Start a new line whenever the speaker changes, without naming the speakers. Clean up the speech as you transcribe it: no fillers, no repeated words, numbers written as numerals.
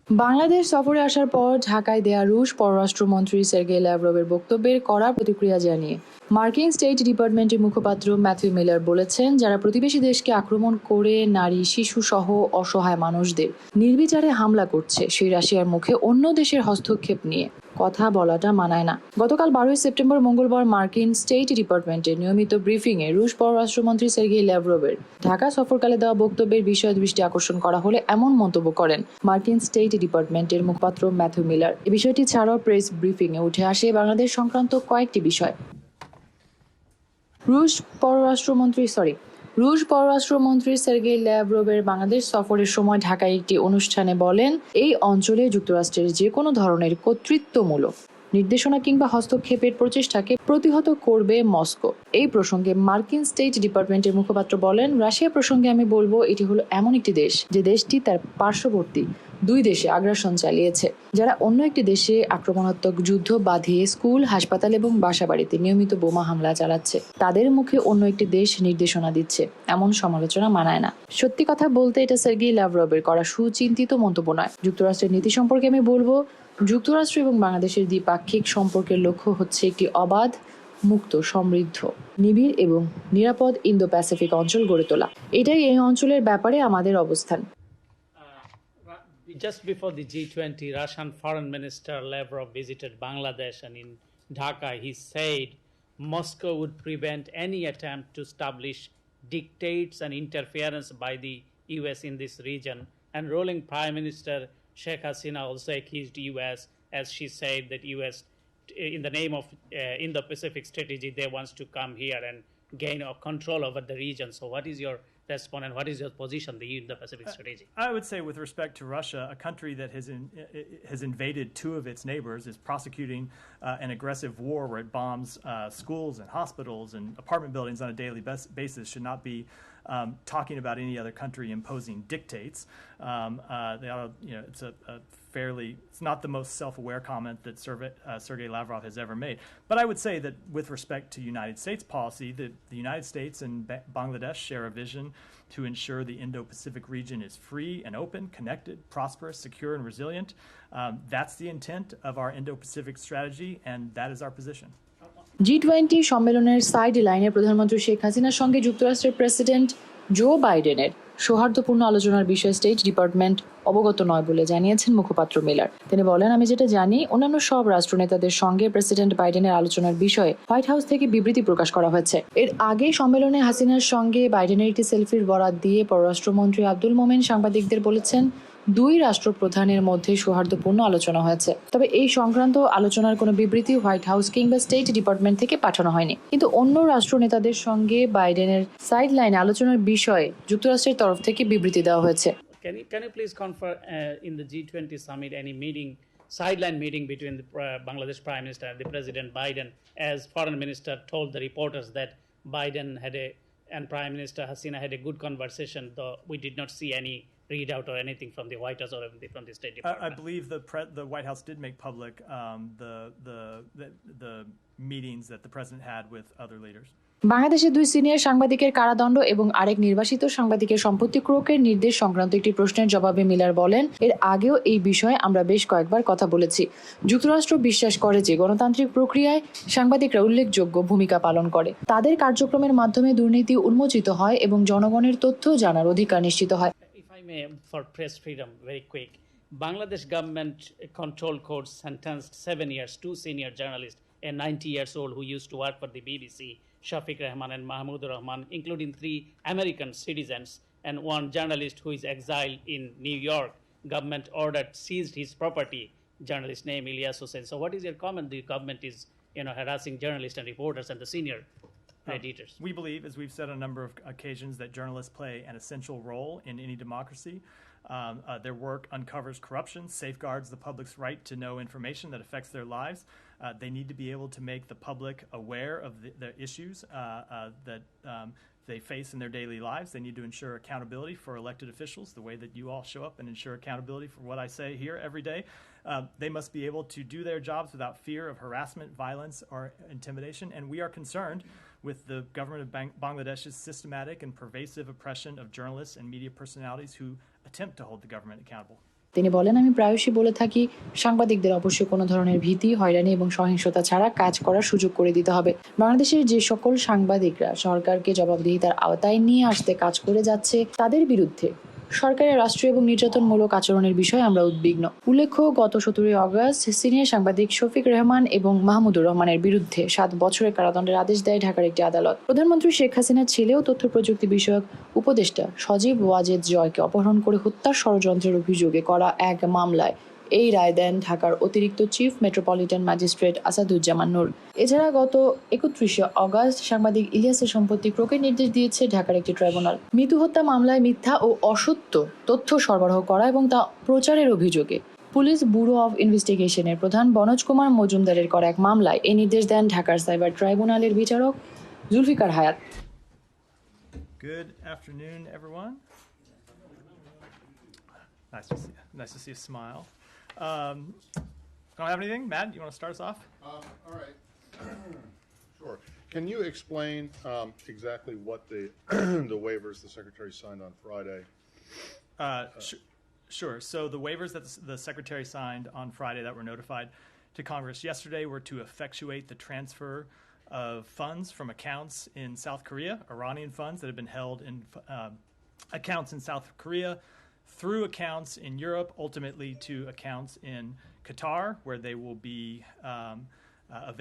বাংলাদেশ সফরে আসার পর ঢাকায় দেয়া রুশ পররাষ্ট্রমন্ত্রী সের্গেই ল্যাভরভের বক্তব্যের কড়া প্রতিক্রিয়া জানিয়ে মার্কিন স্টেট ডিপার্টমেন্টের মুখপাত্র ম্যাথিউ মিলার বলেছেন, যারা প্রতিবেশী দেশকে আক্রমণ করে নারী, শিশু সহ অসহায় মানুষদের নির্বিচারে হামলা করছে, সেই রাশিয়ার মুখে অন্য দেশের হস্তক্ষেপ নিয়ে কথা বলাটা মানায় না। গতকাল 12 সেপ্টেম্বর মঙ্গলবার মার্কিন স্টেট ডিপার্টমেন্টের নিয়মিত ব্রিফিংয়ে রুশ পররাষ্ট্রমন্ত্রী সের্গেই ল্যাভরভের ঢাকা সফরকালে দেওয়া বক্তব্যের বিষয়ে দৃষ্টি আকর্ষণ করা হলে এমন মন্তব্য করেন মার্কিন স্টেট ডিপার্টমেন্টের মুখপাত্র ম্যাথিউ মিলার। এই বিষয়টি ছাড়াও প্রেস ব্রিফিংয়ে উঠে আসে বাংলাদেশ সংক্রান্ত কয়েকটি বিষয়। রুশ পররাষ্ট্রমন্ত্রী সের্গেই ল্যাভরভের বাংলাদেশ সফরের সময় ঢাকায় একটি অনুষ্ঠানে বলেন, এই অঞ্চলে যুক্তরাষ্ট্রের যে কোনো ধরনের কর্তৃত্বমূলক নির্দেশনা কিংবা হস্তক্ষেপের প্রচেষ্টাকে প্রতিহত করবে মস্কো। এই প্রসঙ্গে মার্কিন স্টেট ডিপার্টমেন্টের মুখপাত্র বলেন, রাশিয়া প্রসঙ্গে আমি বলবো, এটি হলো এমন একটি দেশ যে দেশটি তার পার্শ্ববর্তী দুই দেশে আগ্রাসন চালিয়েছে, যারা অন্য একটি দেশে আক্রমণাত্মক যুদ্ধ বাঁধিয়ে স্কুল, হাসপাতাল এবং বাসাবাড়িতে নিয়মিত বোমা হামলা চালাচ্ছে। তাদের মুখে অন্য একটি দেশ নির্দেশনা দিচ্ছে, এমন সমালোচনা মানায় না। সত্যি কথা বলতে এটা সের্গেই ল্যাভরভের করা সুচিন্তিত মন্তব্য নয়। যুক্তরাষ্ট্রের নীতি সম্পর্কে আমি বলবো, যুক্তরাষ্ট্র এবং বাংলাদেশের দ্বিপাক্ষিক সম্পর্কের লক্ষ্য হচ্ছে একটি অবাধ, মুক্ত, সমৃদ্ধ, নিবিড় এবং নিরাপদ ইন্দো প্যাসিফিক অঞ্চল গড়ে তোলা। এটাই এই অঞ্চলের ব্যাপারে আমাদের অবস্থান।
Just before the G20, Russian Foreign Minister Lavrov visited Bangladesh, and in Dhaka he said Moscow would prevent any attempt to establish dictates and interference by the US in this region. And ruling Prime Minister Sheikh Hasina also accused US, as she said that US, in the name of Indo-Pacific strategy, they wants to come here and gain control over the region. So what is your response and what is your position, the Indo-Pacific strategy?
I would say, with respect to Russia, a country that has invaded two of its neighbors, is prosecuting an aggressive war where it bombs schools and hospitals and apartment buildings on a daily basis, should not be talking about any other country imposing dictates. It's not the most self-aware comment that Sergei Lavrov has ever made. But I would say that with respect to United States policy, that the United States and Bangladesh share a vision to ensure the Indo-Pacific region is free and open, connected, prosperous, secure, and resilient. That's the intent of our Indo-Pacific strategy, and that is our position.
G20 সম্মেলনের side লাইনে প্রধানমন্ত্রী শেখ হাসিনার সঙ্গে যুক্তরাষ্ট্রের president Joe বাইডেনের সৌহার্দ্যপূর্ণ আলোচনার বিষয়ে স্টেট ডিপার্টমেন্ট অবগত নয় বলে জানিয়েছেন মুখপাত্র মিলার। তিনি বলেন, আমি যেটা জানি, অন্যান্য সব রাষ্ট্রনেতাদের সঙ্গে প্রেসিডেন্ট বাইডেনের আলোচনার বিষয়ে হোয়াইট হাউস থেকে বিবৃতি প্রকাশ করা হয়েছে। এর আগে সম্মেলনে হাসিনার সঙ্গে বাইডেনের একটি সেলফির বরাত দিয়ে পররাষ্ট্রমন্ত্রী আব্দুল মোমেন সাংবাদিকদের বলেছেন, দুই রাষ্ট্রপ্রধানের মধ্যে সৌহার্দ্যপূর্ণ আলোচনা হয়েছে। তবে এই সংক্রান্ত আলোচনার কোনো বিবৃতি হোয়াইট হাউস কিংবা স্টেট ডিপার্টমেন্ট থেকে পাঠানো হয়নি। কিন্তু অন্য রাষ্ট্র নেতাদের সঙ্গে বাইডেনের সাইড লাইনে আলোচনার বিষয়ে যুক্তরাষ্ট্রের তরফ থেকে বিবৃতি দেওয়া হয়েছে।
Can you please confirm in the G20 summit any sideline meeting between the Bangladesh Prime Minister and the President Biden, as Foreign Minister told the reporters that Biden and Prime Minister Hasina had a good conversation, though we did not see any readout or anything from the White House or from the State Department?
I believe the White House did make public the meetings that the President had with other leaders.
বাংলাদেশের দুই senior সাংবাদিকের কারাদণ্ড এবং আরেক নির্বাসিত সাংবাদিকের সম্পত্তি ক্রোকের নির্দেশ সংক্রান্ত একটি প্রশ্নের জবাবে মিলার বলেন, এর আগেও এই বিষয়ে আমরা বেশ কয়েকবার কথা বলেছি। যুক্তরাষ্ট্র বিশ্বাস করে যে গণতান্ত্রিক প্রক্রিয়ায় সাংবাদিকরা উল্লেখযোগ্য ভূমিকা পালন করে। তাদের কার্যক্রমের মাধ্যমে দুর্নীতি উন্মোচিত হয় এবং জনগণের তথ্য জানার অধিকার নিশ্চিত হয়।
For press freedom, very quick. Bangladesh government control court sentenced 7 years two senior journalists, a 90-year-old who used to work for the BBC, Shafiq Rahman and Mahmoud Rahman, including 3 American citizens and one journalist who is exiled in New York. Government ordered seized his property. Journalist name Ilyas Hussain. So what is your comment? The government is harassing journalists and reporters and the senior editors.
We believe, as we've said on a number of occasions, that journalists play an essential role in any democracy. Their work uncovers corruption, safeguards the public's right to know information that affects their lives. They need to be able to make the public aware of the issues that they face in their daily lives. They need to ensure accountability for elected officials, the way that you all show up and ensure accountability for what I say here every day. They must be able to do their jobs without fear of harassment, violence, or intimidation. And we are concerned with the government of Bangladesh's systematic and pervasive oppression of journalists and media personalities who attempt to hold the government accountable.
তিনি বলেন, আমি প্রায়শই বলে থাকি, সাংবাদিকদের অবশ্যই কোনো ধরনের ভীতি, হয়রানি এবং সহিংসতা ছাড়া কাজ করার সুযোগ করে দিতে হবে। বাংলাদেশের যে সকল সাংবাদিকরা সরকারকে জবাবদিহিতার আওতায় নিয়ে আসতে কাজ করে যাচ্ছে, তাদের বিরুদ্ধে সরকারের রাষ্ট্রীয় এবং নির্যাতনমূলক আচরণের বিষয়ে আমরা উদ্বিগ্ন। উল্লেখ্য, গত 17 আগস্ট সিনিয়র সাংবাদিক শফিক রেহমান এবং মাহমুদুর রহমানের বিরুদ্ধে 7 বছরের কারাদণ্ডের আদেশ দেয় ঢাকার একটি আদালত। প্রধানমন্ত্রী শেখ হাসিনার ছেলে ও তথ্য প্রযুক্তি বিষয়ক উপদেষ্টা সজীব ওয়াজেদ জয়কে অপহরণ করে হত্যার ষড়যন্ত্রের অভিযোগে করা এক মামলায় এই রায় দেন ঢাকার অতিরিক্ত chief metropolitan magistrate Asaduzzaman Noor. এছাড়া গত 31 আগস্ট সাংবাদিক ইলিয়াসের সম্পত্তি ক্রোকের নির্দেশ দিয়েছে ঢাকার একটি ট্রাইব্যুনাল। মিতু হত্যা মামলায় মিথ্যা ও অসত্য তথ্য সরবরাহ করা এবং তা প্রচারের অভিযোগে পুলিশ ব্যুরো অব ইনভেস্টিগেশনের প্রধান বনোজ কুমার মজুমদারের করা এক মামলায় এই নির্দেশ দেন ঢাকার সাইবার ট্রাইব্যুনালের বিচারক জুলফিকার হায়াত।
Good afternoon, everyone. Nice to see a smile. Don't have anything? Matt, you want to start us off?
All right. Sure. Can you explain exactly what the the waivers the Secretary signed on Friday?
Sure. So the waivers that the Secretary signed on Friday that were notified to Congress yesterday were to effectuate the transfer of funds from accounts in South Korea, Iranian funds that have been held in accounts in South Korea, through accounts in Europe, ultimately to accounts in Qatar, where they will be available